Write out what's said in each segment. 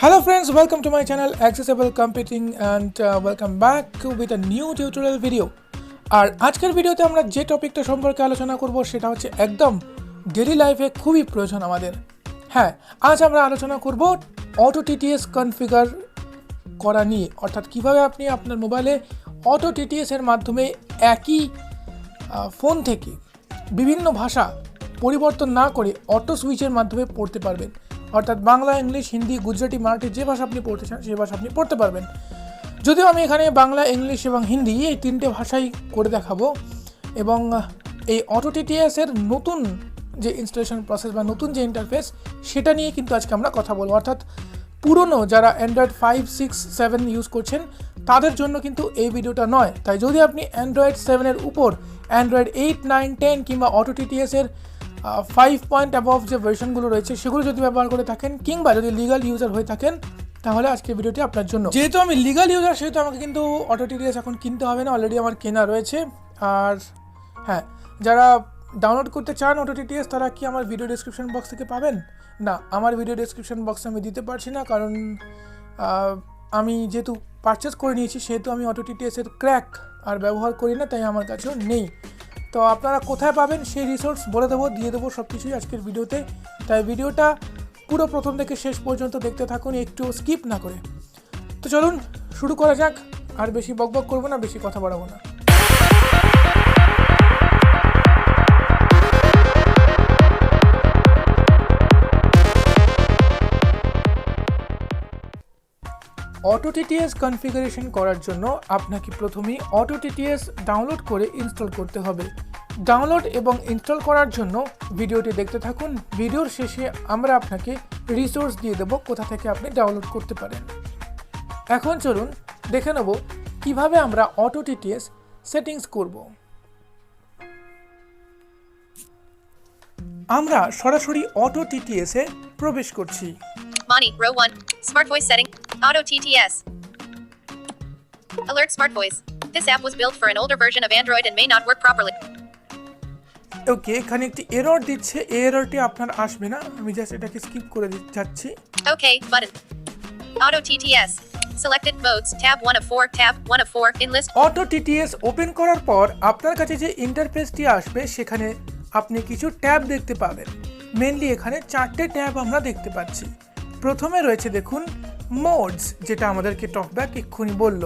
Hello friends, welcome to my channel Accessible Computing and welcome back with a new tutorial video. আর আজকের ভিডিওতে আমরা যে টপিকটা সম্পর্কে আলোচনা করব সেটা হচ্ছে একদম ডেইলি লাইফে খুবই প্রয়োজন আমাদের। হ্যাঁ, আজ আমরা আলোচনা করব অটো টিটিএস কনফিগার করা নিয়ে, অর্থাৎ কিভাবে আপনি আপনার মোবাইলে অটো টিটিএস এর মাধ্যমে একই ফোন থেকে বিভিন্ন ভাষা পরিবর্তন না করে অটো সুইচের মাধ্যমে পড়তে পারবেন। অর্থাৎ বাংলা, ইংলিশ, হিন্দি, গুজরাটি, মারাঠি যে ভাষা আপনি পড়তে চান সেই ভাষা আপনি পড়তে পারবেন। যদিও আমি এখানে বাংলা, ইংলিশ এবং হিন্দি এই তিনটে ভাষাই করে দেখাবো এবং এই অটো টিটিএস এর নতুন যে ইনস্টলেশন প্রসেস বা নতুন যে ইন্টারফেস সেটা নিয়ে কিন্তু আজকে আমরা কথা বলবো। অর্থাৎ পুরনো যারা অ্যান্ড্রয়েড 5, 6, 7 ইউজ করছেন তাদের জন্য কিন্তু এই ভিডিওটা নয়। তাই যদি আপনি অ্যান্ড্রয়েড 7 এর উপর অ্যান্ড্রয়েড 8, 9, 10 কিংবা অটো টিটিএস এর 5 পয়েন্ট অ্যাবভ যে ভার্সনগুলো রয়েছে সেগুলো যদি ব্যবহার করে থাকেন কিংবা যদি লিগাল ইউজার হয়ে থাকেন তাহলে আজকের ভিডিওটি আপনার জন্য। যেহেতু আমি লিগাল ইউজার সেহেতু আমাকে কিন্তু অটো টিটিএস এখন কিনতে হবে না, অলরেডি আমার কেনা রয়েছে। আর হ্যাঁ, যারা ডাউনলোড করতে চান অটো টিটিএস তারা কি আমার ভিডিও ডেসক্রিপশন বক্স থেকে পাবেন? না, আমার ভিডিও ডেসক্রিপশন বক্সে আমি দিতে পারছি না, কারণ আমি যেহেতু পারচেস করে নিয়েছি সেহেতু আমি অটো টিটিএস এর ক্র্যাক আর ব্যবহার করি না, তাই আমার কাছেও নেই। তো আপনারা কোথায় পাবেন সেই রিসোর্স বলে দেবো, দিয়ে দেবো সব কিছুই আজকের ভিডিওতে। তাই ভিডিওটা পুরো প্রথম থেকে শেষ পর্যন্ত দেখতে থাকুন, একটু স্কিপ না করে। তো চলুন শুরু করা যাক। আর বেশি বকবক করবো না, বেশি কথা বাড়াবো না। অটো টিটিএস কনফিগারেশন করার জন্য আপনাকে প্রথমেই অটো টিটিএস ডাউনলোড করে ইনস্টল করতে হবে। ডাউনলোড এবং ইনস্টল করার জন্য ভিডিওটি দেখতে থাকুন। ভিডিওর শেষে আমরা আপনাকে রিসোর্স দিয়ে দেবো কোথা থেকে আপনি ডাউনলোড করতে পারেন। এখন চলুন দেখে নেব কিভাবে আমরা অটো টিটিএস সেটিংস করব। আমরা সরাসরি অটো টিটিএস এ প্রবেশ করছি। Mani, row 1, smart voice setting, Auto TTS. Alert smart voice. This app was built for an older version of Android and may not work properly. ওকে, এখানে একটি এরর দিচ্ছে, এই এররটি আপনার আসবে না, আমি জাস্ট এটাকে স্কিপ করে যাচ্ছি। Okay, button. Auto TTS. Selected modes, tab 1 of 4, tab 1 of 4, in list. Auto TTS open করার পর আপনার কাছে যে ইন্টারফেসটি আসবে সেখানে আপনি কিছু ট্যাব দেখতে পাবেন। মেইনলি এখানে 4টে ট্যাব আমরা দেখতে পাচ্ছি। প্রথমে রয়েছে দেখুন মোডস, যেটা আমাদেরকে টকব্যাক এক্ষুনি বলল।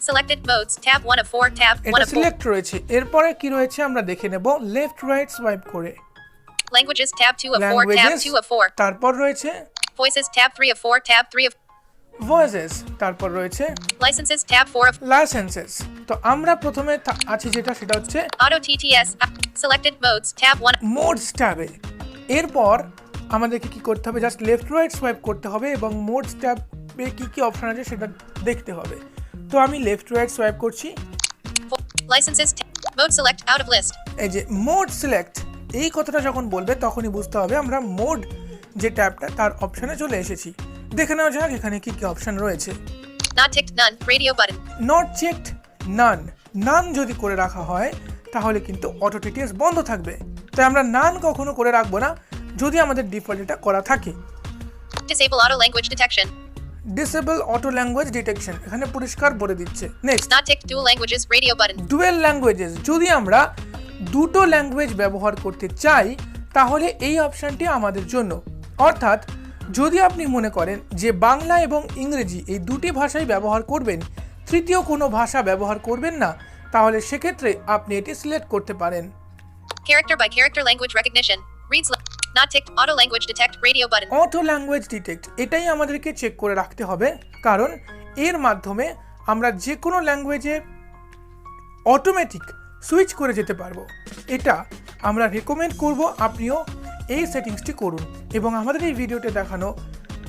Selected modes, tab 1 of 4, tab 1 এটা of 4. সিলেক্ট রয়েছে। এরপরে কি রয়েছে আমরা দেখে নেব লেফট রাইট সোয়াইপ করে। Languages, tab 2 of 4, tab languages, 2 of 4. তারপর রয়েছে Voices, tab 3 of 4, tab 3 of. Voices, তারপর রয়েছে Licenses, tab 4 of. লাইসেন্সেস। তো আমরা প্রথমে আছে সেটা হচ্ছে Auto TTS. Selected modes, tab 1. Modes ট্যাবে। এরপর আমাদেরকে কি করতে হবে, জাস্ট লেফট রাইট সোয়াইপ করতে হবে এবং মোডস ট্যাবে কি কি অপশন আছে সেটা দেখতে হবে। তো আমি লেফট রাইট সোয়াইপ করছি। Licenses, mode select, out of list. এই যে মোড সিলেক্ট, এই কথাটা যখন বলবে তখনই বুঝতে হবে আমরা মোড যে ট্যাবটা তার অপশনে চলে এসেছি। দেখে নেওয়া যাক এখানে কি কি অপশন রয়েছে। Not ticked, none, radio button. Not checked, none. None যদি করে রাখা হয় তাহলে কিন্তু অটো টিটিএস বন্ধ থাকবে, তাই আমরা নান কখনো করে রাখবো না যদি আমাদের ডিফল্ট এটা করা থাকে। Disable auto language detection. Disable auto language detection, এখানে পরিষ্কার বলে দিচ্ছে। Next, Not ticked, dual languages, radio button. Dual languages, যদি আমরা দুটো ল্যাঙ্গুয়েজ ব্যবহার করতে চাই তাহলে এই অপশনটি আমাদের জন্য। অর্থাৎ যদি আপনি মনে করেন যে বাংলা এবং ইংরেজি এই দুটি ভাষাই ব্যবহার করবেন, তৃতীয় কোনো ভাষা ব্যবহার করবেন না, তাহলে সেক্ষেত্রে আপনি এটি সিলেক্ট করতে পারেন। Character by character language recognition. Reads not ticked, auto language detect, radio button. Auto language detect, এটাই আমাদেরকে চেক করে রাখতে হবে, কারণ এর মাধ্যমে আমরা যে কোনো ল্যাঙ্গুয়েজে অটোমেটিক সুইচ করে যেতে পারবো। এটা আমরা রেকমেন্ড করব আপনিও এই সেটিংসটি করুন এবং আমাদের এই ভিডিওতে দেখানো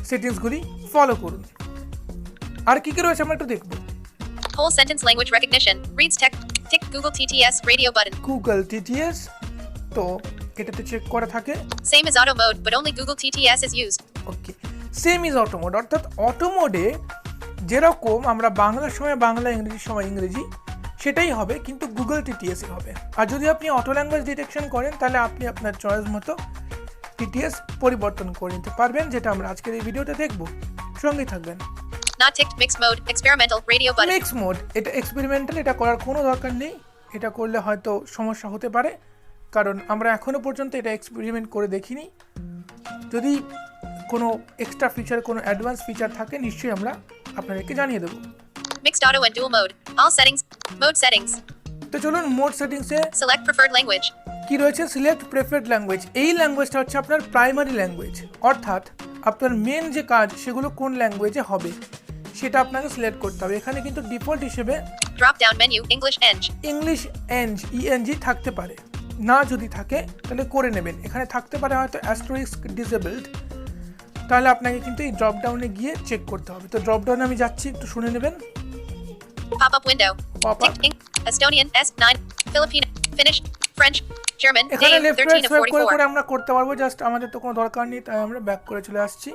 সেটিংসগুলি ফলো করুন। আর কি কি রয়েছে আমরা একটু দেখব। Whole sentence language recognition. Reads text. Tick Google TTS, radio button. Google TTS, তো এটাতে চেক করা থাকে। Same as auto mode, but only Google TTS is used. Okay, same is auto mode, অর্থাৎ অটো মোডে যেরকম আমরা বাংলার সময় বাংলা, ইংরেজির সময় ইংরেজি সেটাই হবে, কিন্তু গুগল টিটিএস হবে। আর যদি আপনি অটো ল্যাঙ্গুয়েজ ডিটেকশন করেন তাহলে আপনি আপনার চয়েস মতো টিটিএস পরিবর্তন করে নিতে পারবেন, যেটা আমরা আজকের এই ভিডিওতে দেখব। সঙ্গেই থাকবেন। Not ticked. Mixed mode. Experimental. Radio button. Mix mode, এটা এক্সপেরিমেন্টাল, এটা করার কোনো দরকার নেই। এটা করলে হয়তো সমস্যা হতে পারে, কারণ আমরা এখনো পর্যন্ত এটা এক্সপেরিমেন্ট করে দেখিনি। যদি কোনো এক্সট্রা ফিচার, কোনো অ্যাডভান্স ফিচার থাকে নিশ্চয়ই আমরা আপনাদেরকে জানিয়ে দেবো। Mixed auto and dual mode. All settings. Mode settings. তো চলুন মোড সেটিংসে Select preferred language. কি রয়েছে, সিলেক্ট প্রেফারেড ল্যাঙ্গুয়েজ। এই ল্যাঙ্গুয়েজটা হচ্ছে আপনার প্রাইমারি ল্যাঙ্গুয়েজ, অর্থাৎ আপনার মেন যে কাজ সেগুলো কোন ল্যাঙ্গুয়েজে হবে সেটা আপনাকে সিলেক্ট করতে হবে। এখানে কিন্তু ডিফল্ট হিসেবে Drop down menu. English Eng. English ENG থাকতে পারে, না যদি থাকে তাহলে করে নেবেন। এখানে থাকতে পারে হয়তো অ্যাস্টেরিস্ক ডিসেবলড, তাহলে আপনাকে কিন্তু এই ড্রপ ডাউনে গিয়ে চেক করতে হবে। তো ড্রপ ডাউনে আমি যাচ্ছি, একটু শুনে নেবেন। Pop up window. Pop up. Ticked. Estonian S9. Filipino. Finnish. French. German. এখানে Dane. Left 13 right of swipe করে 44. করে আমরা করতে পারবো, জাস্ট আমাদের তো কোনো দরকার নেই, তাই আমরা ব্যাক করে চলে আসছি।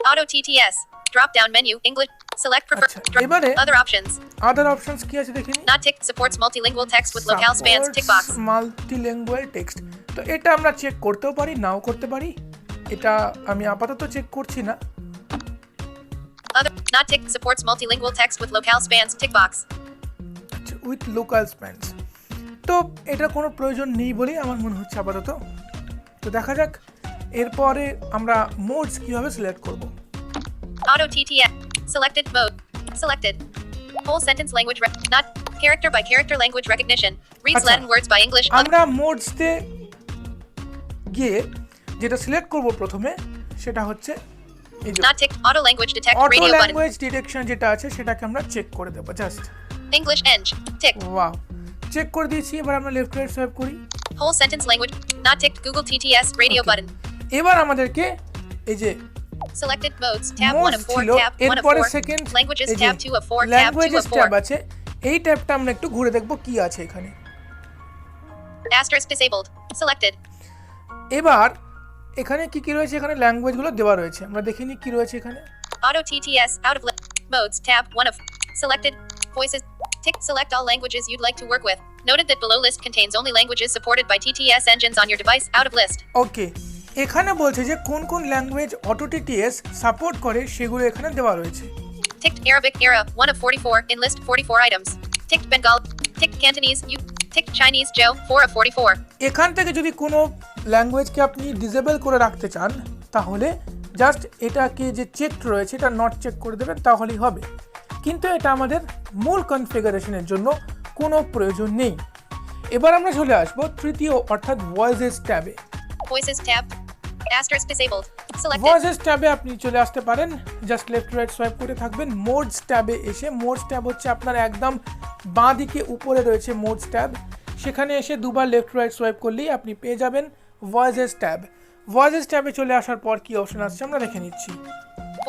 Auto TTS. Drop down menu. English. Select preferred. আচ্ছা, এবারে Other options. আদার অপশনস কি আছে দেখে নিই। Not ticked. Supports multilingual text with locale spans. Tick box. Multilingual text, তো এটা আমরা চেক করতেও পারি, নাও করতে পারি। এটা আমি আপাতত চেক করছি না। Other. Not ticked. Supports multilingual text with locale spans. Tick box. আচ্ছা, উইথ লোকাল স্প্যান্স, তো এটা কোনো প্রয়োজন নেই বলেই আমার মনে হচ্ছে আপাতত। তো দেখা যাক এরপরে আমরা মোডস কিভাবে সিলেক্ট করব। Auto TTS. Selected mode. Selected. Whole sentence language. Not character by character language recognition. Reads আচ্ছা, Latin words by English. আমরা মোডসতে গিয়ে যেটা সিলেক্ট করব প্রথমে সেটা হচ্ছে এই যে Not ticked. Auto language detect auto radio button. Language detection যেটা আছে সেটাকে আমরা চেক করে দেবো just. English Eng. Ticked. Wow, check করে দিয়েছি। এবার আমরা লেফট রাইট সোয়াইপ করি। Whole sentence language. Not ticked. Google TTS radio Okay. button. এবার আমাদেরকে এই যে Selected modes. Tab 1 mode of 4. ছিল, Tab 1 of এরপরে 4. Second Languages. Tab 2 of 4. Tab 2 languages of tab 4. আছে, এই ট্যাবটা আমরা একটু ঘুরে দেখব কি আছে এখানে। Asterisk disabled. Selected. এবার এখানে কি কি রয়েছে, এখানে ল্যাঙ্গুয়েজগুলো দেওয়া রয়েছে, আমরা দেখে নিই কি rয়েছে এখানে। Auto TTS. Out of modes. Tab 1 of selected. Voices. Tick. Select all languages you'd like to work with. Noted that below list contains only languages supported by TTS engines on your device. Out of list. ওকে, এখানে বলছে যে কোন কোন language auto TTS support করে সেগুলো এখানে দেওয়া রয়েছে। Ticked Arabic era 1 of 44 in list 44 items. Ticked Bengali. Ticked Cantonese. Ticked Chinese Joe 4 of 44. এখান থেকে যদি কোনো ল্যাঙ্গুয়েজকে আপনি ডিসেবল করে রাখতে চান তাহলে জাস্ট এটাকে যে চেক রয়েছে এটা নট চেক করে দেবেন, তাহলেই হবে। কিন্তু এটা আমাদের মূল কনফিগারেশনের জন্য কোনো প্রয়োজন নেই। এবার আমরা চলে আসবো তৃতীয় অর্থাৎ ভয়েসেস ট্যাবে। Voices tab. Asterisk disabled. Selected. Voices ট্যাবে আপনি চলে আসতে পারেন, জাস্ট লেফট রাইট সোয়াইপ করে থাকবেন। মোডস ট্যাবে এসে, মোডস ট্যাব হচ্ছে আপনার একদম বাঁ দিকে উপরে রয়েছে মোডস ট্যাব, সেখানে এসে দুবার লেফট রাইট সোয়াইপ করলেই আপনি পেয়ে যাবেন ভয়েসেস ট্যাব। ভয়েসেস ট্যাবে চলে আসার পর কি অপশন আসছে আমরা দেখে নিচ্ছি।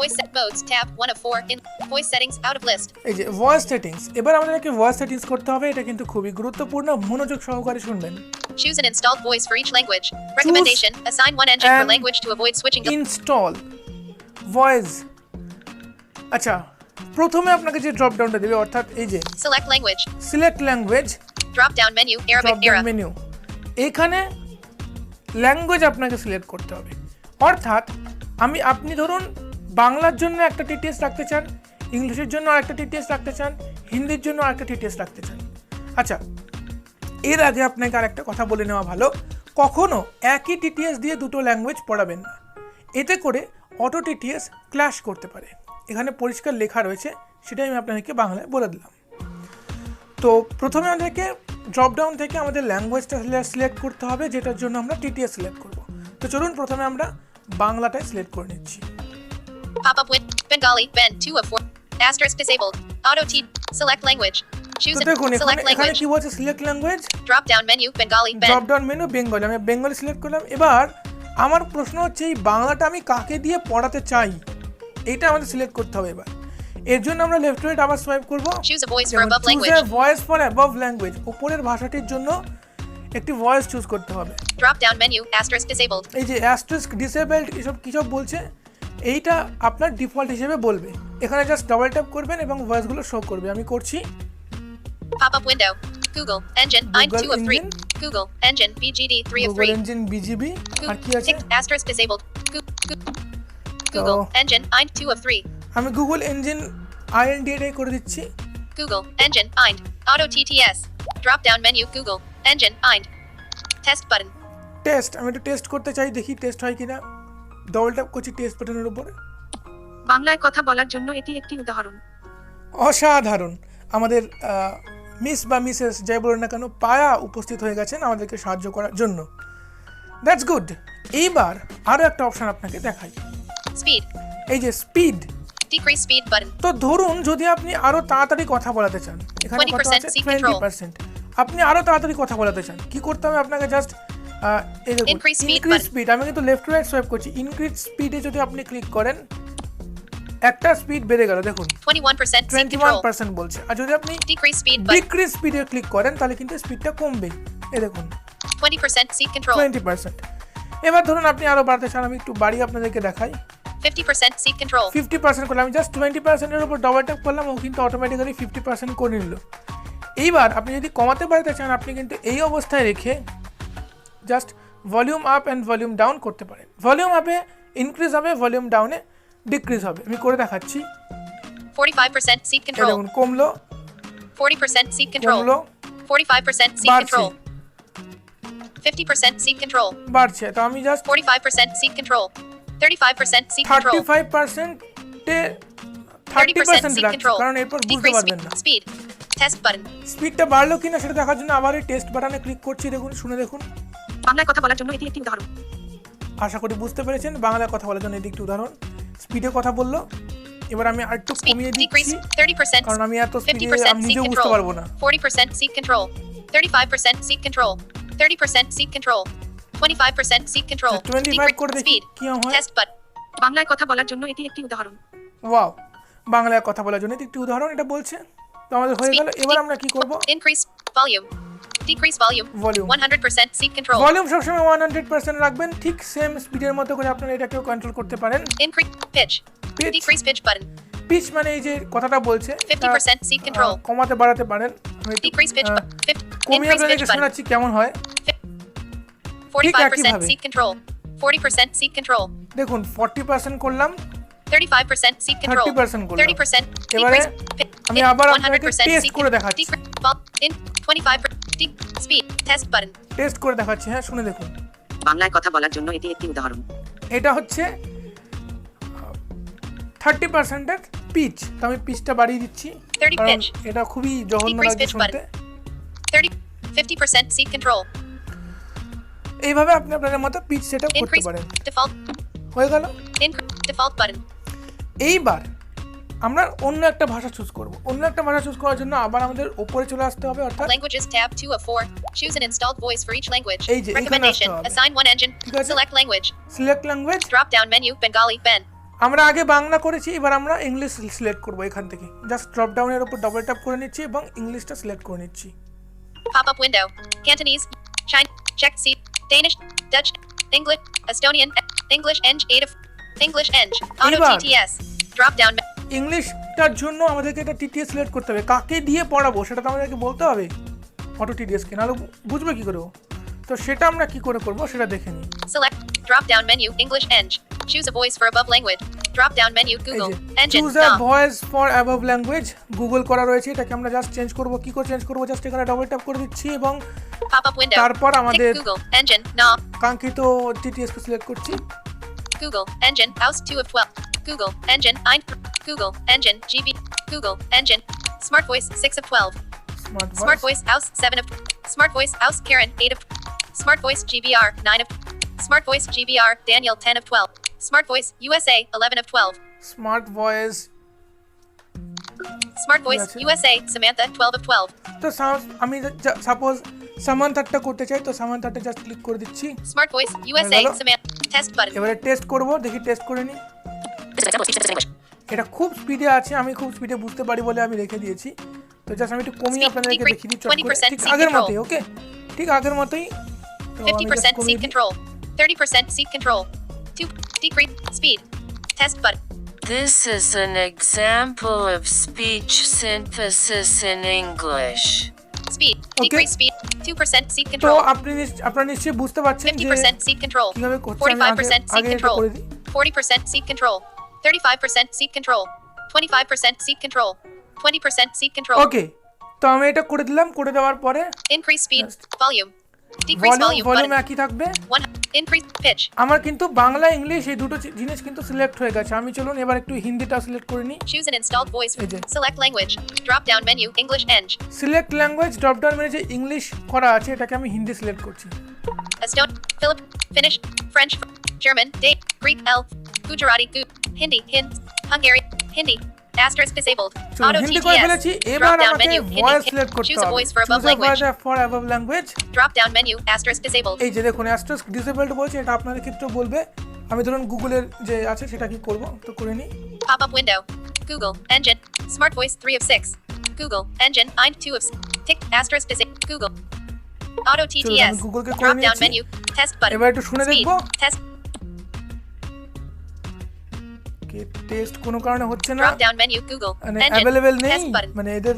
Voice set modes tab 1 of 4 in voice settings out of list. এই যে ভয়েস সেটিংস, এবার আমাদেরকে ভয়েস সেটিংস করতে হবে। এটা কিন্তু খুবই গুরুত্বপূর্ণ, মনোযোগ সহকারে শুনবেন। Choose an installed voice for each language. Recommendation: assign one engine per an language to avoid switching. Install voice. আচ্ছা, প্রথমে আপনাকে যে ড্রপ ডাউনটা দেবে অর্থাৎ এই যে Select language. Select language, Drop down menu Arabic drop down era. Menu, এখানে language আপনাকে সিলেক্ট করতে হবে। অর্থাৎ আপনি ধরুন বাংলার জন্য একটা টিটিএস রাখতে চান, ইংলিশের জন্য আরেকটা টিটিএস রাখতে চান, হিন্দির জন্য আরেকটা টিটিএস রাখতে চান। আচ্ছা, এর আগে আপনাকে আরেকটা কথা বলে নেওয়া ভালো, কখনো একই টিটিএস দিয়ে দুটো ল্যাঙ্গুয়েজ পড়াবেন না, এতে করে অটো টিটিএস ক্ল্যাশ করতে পারে। এখানে পরিষ্কার লেখা রয়েছে, সেটাই আমি আপনাদেরকে বাংলায় বলে দিলাম। তো প্রথমে আমাদেরকে ড্রপ ডাউন থেকে আমাদের ল্যাঙ্গুয়েজটা সিলেক্ট করতে হবে, যেটার জন্য আমরা টিটিএস সিলেক্ট করব। তো চলুন প্রথমে আমরা বাংলাটাই সিলেক্ট করে নিচ্ছি। Pop up with Bengali Ben 2 of 4. Asterisk disabled. Auto T. Select language. Choose তো দেখুন select এখানে language. কি বলছে, select language, Drop down menu Bengali Ben. Drop down menu Bengali, আমি বেঙ্গলি সিলেক্ট করলাম। এবার আমার প্রশ্ন হচ্ছে এই বাংলাটা আমি কাকে দিয়ে পড়াতে চাই, এইটা আমাদের সিলেক্ট করতে হবে। এবার এর জন্য আমরা লেফট রাইট আবার সোয়াইপ করব। Choose a voice for above language. Voice for above language, উপরের ভাষাটির জন্য একটি ভয়েস চুজ করতে হবে। Drop down menu asterisk disabled. এই যে অ্যাস্টেরিস্ক ডিসেবলড এসব কিসব বলছে, এইটা আপনার ডিফল্ট হিসেবে বলবে। এখানে জাস্ট ডাবল ট্যাপ করবেন এবং ভয়েসগুলো শো করবে। আমি করছি। Pop up window. Google engine Google 2 of 3. engine. Google engine BGD 3 of Google 3. Engine BGB, আর কি আছে, Ticked asterisk disabled. Google engine ind 2 of 3. আমি গুগল ইঞ্জিন IND এটাই করে দিচ্ছি। Google engine ind Auto TTS. Drop down menu Google engine ind test button. Test, আমি একটু test করতে চাই, দেখি টেস্ট হয় কিনা। ডবল ট্যাপ করছি টেস্ট বাটনের উপরে। বাংলায় কথা বলার জন্য এটি একটি উদাহরণ। অসাধারণ, আমাদের মিস বা মিসেস যাই বলুন না কেন পায়া উপস্থিত হয়ে গেছেন আমাদেরকে সাহায্য করার জন্য। That's good. এইবার আরও একটা অপশন আপনাকে দেখাই, Speed. এই যে স্পিড। Decrease speed button. তো ধরুন যদি আপনি আরো তাড়াতাড়ি কথা বলাতে চান, এখানে কত 20% আছে seat control. 20%, আপনি আরো তাড়াতাড়ি কথা বলাতে চান, কি করতে হবে আপনাকে? জাস্ট এই দেখুন Increase speed increase button. Speed, আমি কিন্তু লেফট রাইট সোয়াইপ করছি, ইনক্রিজ স্পিডে যদি আপনি ক্লিক করেন একটা স্পিড বেড়ে গেল, দেখুন 21% seat control. 21% বলছে। আর যদি আপনি Decrease speed button. ডিক্রিজ স্পিডে ক্লিক করেন তাহলে কিন্তু স্পিডটা কমবে, এই দেখুন 20% seat control. 20%। এবার ধরুন আপনি আরো বাড়াতে চান, আমি একটু বাড়িয়ে আপনাদেরকে দেখাই। 50% seat control. 50% করলাম, আমি জাস্ট 20%-এর উপর ডবল ট্যাপ করলাম, ও কিন্তু অটোমেটিক্যালি 50% করে নিল। এইবার আপনি যদি কমাতে বাড়াতে চান আপনি কিন্তু এই অবস্থায় রেখে just volume up and volume down করতে পারেন। ভলিউম আপে ইনক্রিজ হবে, ভলিউম ডাউনে ডিক্রিজ হবে। আমি করে দেখাচ্ছি, 45% seat এই control. দেখুন কমলো, 40% seat control. কমলো, 45% seat বাড়ছে, control. 50% seat control. বাড়ছে। তো আমি just 45% seat control. 35% seat control. 35%-এ 30% 30% seat রাখছি, control. কারণ এরপর বুঝতে Decrease পারবেন না speed. Test button. স্পিডটা বাড়লো কিনা সেটা দেখার জন্য আবার এই টেস্ট বাটনে ক্লিক করছি। দেখুন, শুনে দেখুন। বাংলায় কথা বলার জন্য এটি একটি উদাহরণ। আশা করি বুঝতে পেরেছেন, বাংলায় কথা বলার জন্য এটি একটি উদাহরণ। স্পিডে কথা বললো, এবার আমি আরেকটু Speed কমিয়ে decrease দিচ্ছি 30%. কারণ আমি এত স্পিডে 50% আমি seat নিজেও বুঝতে control. পারবো না। 40% seat control. 35% seat control. 30% seat control. 25% seat control. 25 করে দেখি Speed. কি হয়। Test button. বাংলায় কথা বলার জন্য এটি একটি উদাহরণ। ওয়াও, বাংলায় কথা বলার জন্য এটি একটি উদাহরণ এটা বলছে। তো আমাদের হয়ে গেল। এবার আমরা কি করব? Increase volume. Decrease volume. Volume. 100% seat control. Volume সবসময় 100% রাখবেন, ঠিক সেম স্পিডের মতো করে আপনারা এটাকেও কন্ট্রোল করতে পারেন। Increase pitch. Pitch. Decrease pitch button. Pitch মানে এই যে কথাটা বলছে 50% seat control. কমাতে বাড়াতে পারেন। আমি একটু, Decrease pitch button. কমিয়ে Increase pitch আপনাদেরকে button. শোনাচ্ছি কেমন হয়। 45% একইভাবে। seat control. 40% seat control. দেখুন 40% করলাম, 35% seat control. 30% করলাম। 30% এবারে decrease. আমি আবার আপনাকে 100% টেস্ট seat করে দেখাচ্ছি। in 25% speed test button. Test করে দেখাচ্ছি, হ্যাঁ শুনে দেখুন। বাংলায় কথা বলার জন্য এটি একটি উদাহরণ। এটা হচ্ছে 30%-এর পিচ, তো আমি পিচটা বাড়িয়ে দিচ্ছি 30 কারণ pitch. এটা খুবই জঘন্য Decrease লাগছে pitch শুনতে। 50% seat control. এইভাবে আপনি আপনাদের মতো পিচ সেটআপ করতে Increase পারেন। default. হয়ে গেল। Default button. এইবার আমরা অন্য একটা ভাষা চুজ করব। অন্য একটা ভাষা চুজ করার জন্য আবার আমাদের উপরে চলে আসতে হবে, অর্থাৎ Languages tab 2 of 4. Choose an installed voice for each language. এই যে এখানে Recommendation. আসতে হবে। Assign one engine. ঠিক আছে। Select language. Select language. Drop down menu Bengali Ben. আমরা আগে বাংলা করেছি, এবার আমরা ইংলিশ সিলেক্ট করব। এখান থেকে জাস্ট ড্রপ ডাউনের উপর ডবল ট্যাপ করে নিচ্ছি এবং ইংলিশটা সিলেক্ট করে নিচ্ছি। Pop up window. Cantonese. Chinese. Czech C. Danish. Dutch. English. Estonian. English Eng 8 of English Eng. Auto এবার TTS. Drop down ইংলিশটার জন্য আমাদেরকে এটা টিটিএস সিলেক্ট করতে হবে। কাকে দিয়ে পড়াবো সেটা তো আমাদেরকে বলতে হবে, অটো টিটিএসকে, নাহলে বুঝবে কি করে ও? তো সেটা আমরা কি করে করব সেটা দেখে নিই। select. Drop down menu English Eng. Choose a voice for above language. Drop down menu Google. Engine. Choose a voice for above language, Google করা রয়েছে, এটাকে আমরা জাস্ট চেঞ্জ করব। কি করে চেঞ্জ করব? জাস্ট এখানে ডবল ট্যাপ করে দিচ্ছি এবং Pop up window. তারপর আমাদের Tick Google. Engine. Knob. কাঙ্ক্ষিত টিটিএস কে সিলেক্ট করছি। Google Engine House 2 of 12. Google Engine Google Engine GB. Google Engine Smart Voice 6 of 12. Smart Voice House 7 of Smart Voice House Karen 8 of Smart Voice GBR 9 of Smart Voice GBR Daniel 10 of 12. Smart Voice USA 11 of 12. Smart voice. Smart Voice Yes. USA Samantha 12 of 12. তো আমি suppose সামান্থারটা করতে চাই, তো সামান্থারটা just click করে দিচ্ছি। Smart Voice USA Hello. Samantha test button. এবারে test করব, দেখি টেস্ট করে নিই। এটা খুব স্পিডে আছে, আমি খুব স্পিডে বুঝতে পারি বলে আমি রেখে দিয়েছি। তো জাস্ট আমি একটু কমিয়ে Speed আপনাদেরকে decrease, দেখিয়ে দিই চট করে, 20% ঠিক seat আগের control. মতোই। ওকে, ঠিক আগের মতোই। তো আমি just 50% কমিয়ে seat দিই। control. 30% seat control. 2 decrease speed. Test button. This is an example of speech synthesis in English. Speed. Okay. Decrease speed. 2% seat তো control. আপনারা নিশ্চয়ই বুঝতে পারছেন যে 50% seat control. কিভাবে করতে হবে। 45% seat আগে এটা control. করে দিই। 40% seat control, 35% seat control, 25% seat control, 20% seat control. ওকে, তো আমি এটা করে দিলাম। করে দেওয়ার পরে Increase speed, volume, decrease volume volume button. একই থাকবে। Increase pitch. আমার কিন্তু বাংলা ইংলিশ এই দুটো জিনিস কিন্তু সিলেক্ট হয়ে গেছে। আমি চলুন এবার একটু হিন্দিটা সিলেক্ট করে নিই। Choose an installed voice. এই যে। Select language. Drop down menu English Eng. Select language drop down মেনুতে যে ইংলিশ করা আছে এটাকে আমি হিন্দি সিলেক্ট করছি। Estonian, Philip, Finnish, French, German, Dane, Greek, Elf, Gujarati, Hindi, Hind, Hungarian, Hindi. Asterisk disabled. Auto Hindi করে TTS. ফেলেছি। এবার Drop down আমাকে menu ভয়েস Hindi. সিলেক্ট করতে Choose a হবে। voice for above Choose a language. voice for above language. Drop down menu asterisk disabled. এই যে দেখুন asterisk disabled বলছে, এটা আপনাদের ক্ষেত্রে বলবে। আমি ধরুন গুগলের যে আছে সেটা কি করব, তো করে নিই। Pop up window. Google engine. Smart voice 3 of 6. Google engine 2 of 6. Tick asterisk disabled. Google. Auto TTS. গুগলকে করে Drop down নিয়েছি। menu. Test button. এবার একটু শুনে Speed. দেখবো। Test. টেস্ট কোনো কারণে হচ্ছে না, Drop down menu Google. মানে Engine. অ্যাভেলেবেল নেই। Test button. মানে এদের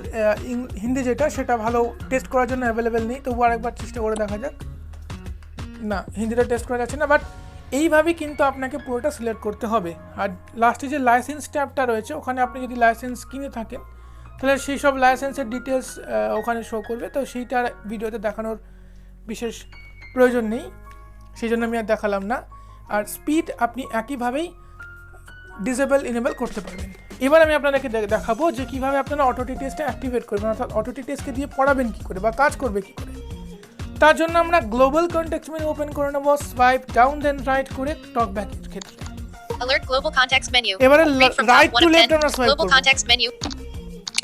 হিন্দি যেটা সেটা ভালো টেস্ট করার জন্য অ্যাভেলেবেল নেই। তবু আরেকবার চেষ্টা করে দেখা যাক। না, হিন্দিটা টেস্ট করা যাচ্ছে না। বাট এইভাবেই কিন্তু আপনাকে পুরোটা সিলেক্ট করতে হবে। আর লাস্টে যে লাইসেন্স ট্যাবটা রয়েছে ওখানে আপনি যদি লাইসেন্স কিনে থাকেন তাহলে সেই সব লাইসেন্সের ডিটেলস ওখানে শো করবে। তো সেইটার ভিডিওতে দেখানোর বিশেষ প্রয়োজন নেই, সেই জন্য আমি আর দেখালাম না। আর স্পিড আপনি একইভাবেই ডিসেবল ইনেবল করতে পারবেন। এবার আমি আপনাদেরকে দেখাবো যে কীভাবে আপনারা অটো টিটিএসটা অ্যাক্টিভেট করবেন, অর্থাৎ অটো টিটিএসকে দিয়ে পড়াবেন কী করে বা কাজ করবে কী করে। তার জন্য আমরা গ্লোবাল কনটেক্সট মেনু ওপেন করে নেব, স্বাইপ ডাউন দেন রাইট করে টকব্যাকের ক্ষেত্রে। Alert global context menu. এবারে Read from right top 1 to of left 10. আমরা swipe Global করব। context menu.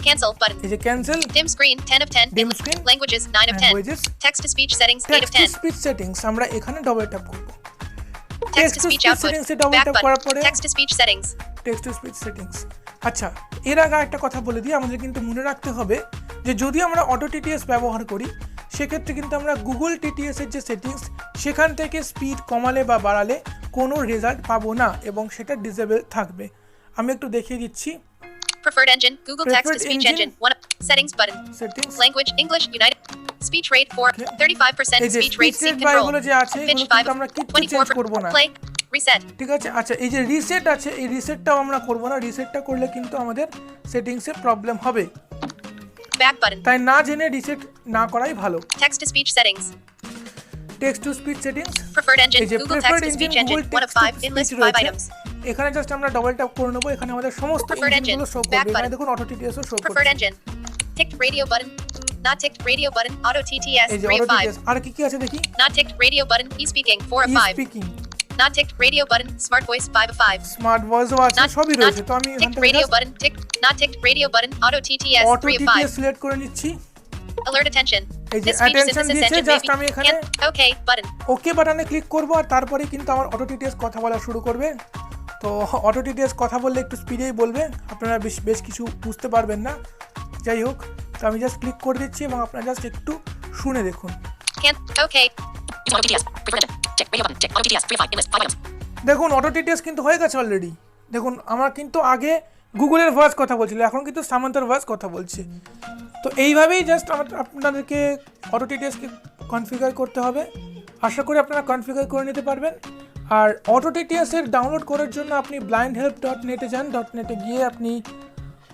Cancel button. এই যে cancel, Dim screen 10 of 10. Dim screen. Languages 9 of 10. Languages. Text to speech settings 8 of text to 10. Speech settings আমরা এখানে double tap করব। Text to to speech speech output. settings A double Back tap করার button. পরে Text to speech settings. Text to speech settings. আচ্ছা, এর আগে একটা কথা বলে দিই, আমাদের কিন্তু মনে রাখতে হবে যে যদি আমরা অটো টিটিএস ব্যবহার করি সেক্ষেত্রে কিন্তু আমরা গুগল টিটিএস এর যে সেটিংস সেখান থেকে স্পিড কমালে বা বাড়ালে কোনো রেজাল্ট পাবো না এবং সেটা ডিসেবল থাকবে। আমি একটু দেখিয়ে দিচ্ছি। Preferred engine. Google text to Preferred speech engine. engine. 1 settings button. Settings Language English United. Speech rate 4. Okay. 35% এই যে speech speech rate seat rate বা control. এগুলো যে আছে Pitch এগুলো 5 কিন্তু আমরা কিচ্ছু 24 চেঞ্জ করব না। Play. Reset. ঠিক আছে। আচ্ছা, এই যে রিসেট আছে এই রিসেটটাও আমরা করব না। রিসেটটা করলে কিন্তু আমাদের সেটিংসে প্রবলেম হবে, Back button. তাই না জেনে রিসেট না করাই ভালো। Text to speech settings. Text to speech settings, Preferred engine. এই যে Google preferred text to engine speech Google engine. 1 of text 5. To In speech list 5 রয়েছে। items. এখানে জাস্ট আমরা ডবল ট্যাপ করে নেব, এখানে আমাদের সমস্ত Preferred ইঞ্জিনগুলো engine. শো Back করবে। এখানে button. দেখুন অটো টিটিএসও শো Preferred করছে। engine. Ticked radio button. Not ticked radio button. Auto TTS এই যে 3 অটো of 5. টিটিএস। আর কি কি আছে দেখি। Not ticked radio button. E-speaking 4 of 5. Speaking, Not ticked radio button. Smart voice 5 of 5. Smart ভয়েসও আছে, Not, সবই not রয়েছে। তো আমি এখান ticked থেকে radio button. Ticked. Not ticked radio button. Auto TTS auto 3 of TTS 5. Select করে নিচ্ছি। Alert attention. এই যে This speech attention synthesis দিয়েছে, engine may just be আমি এখানে Okay button. ওকে বাটনে ক্লিক করব আর তারপরে কিন্তু আমার অটো টিটিএস কথা বলা শুরু করবে। তো অটো টিটিএস কথা বললে একটু স্পিডেই বলবে, আপনারা বেশ কিছু বুঝতে পারবেন না। যাই হোক, তো আমি জাস্ট ক্লিক করে দিচ্ছি এবং আপনারা জাস্ট একটু শুনে দেখুন। Okay. Auto TTS. Preferred engine. Check radio button. Check. Auto TTS. 3 of 5. In list 5 items. দেখুন অটো টিটিএস কিন্তু হয়ে গেছে অলরেডি। দেখুন আমার কিন্তু আগে গুগলের ভয়েস কথা বলছিল, এখন কিন্তু সামান্তার ভয়েস কথা বলছে। তো এইভাবেই জাস্ট আপনাদেরকে অটো টিটিএসকে কনফিগার করতে হবে। আশা করি আপনারা কনফিগার করে নিতে পারবেন। আর অটো টিটিএসের ডাউনলোড করার জন্য আপনি blindhelp.net যান। .net গিয়ে আপনি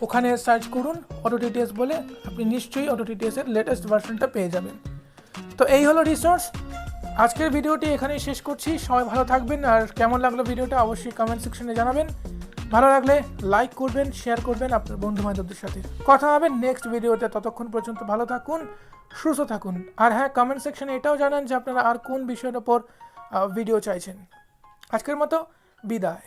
ওখানে সার্চ করুন অটো টিটিএস বলে, আপনি নিশ্চয়ই অটো টিটিএসের লেটেস্ট ভার্সনটা পেয়ে যাবেন। তো এই হলো রিসোর্স। আজকের ভিডিওটি এখানেই শেষ করছি। সবাই ভালো থাকবেন। আর কেমন লাগলো ভিডিওটা অবশ্যই কমেন্ট সেকশনে জানাবেন। ভালো লাগলে লাইক করবেন, শেয়ার করবেন আপনার বন্ধু বান্ধবদের সাথে। কথা হবে নেক্সট ভিডিওতে। ততক্ষণ পর্যন্ত ভালো থাকুন, সুস্থ থাকুন। আর হ্যাঁ, কমেন্ট সেকশনে এটাও জানান যে আপনারা আর কোন বিষয়ের ওপর ভিডিও চাইছেন। আজকের মতো বিদায়।